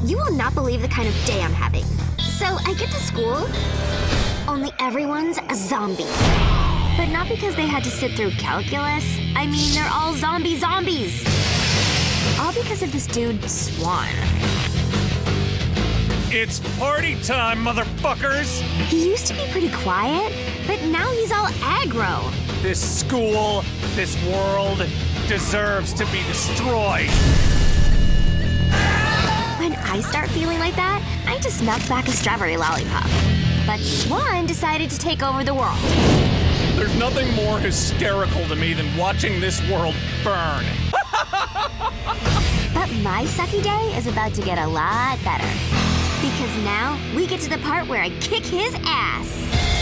You will not believe the kind of day I'm having. So I get to school, only everyone's a zombie. But not because they had to sit through calculus. I mean, they're all zombies. All because of this dude, Swan. It's party time, motherfuckers! He used to be pretty quiet, but now he's all aggro. This school, this world, deserves to be destroyed. When I start feeling like that, I just knock back a strawberry lollipop. But Swan decided to take over the world. There's nothing more hysterical to me than watching this world burn. But my sucky day is about to get a lot better. Because now, we get to the part where I kick his ass.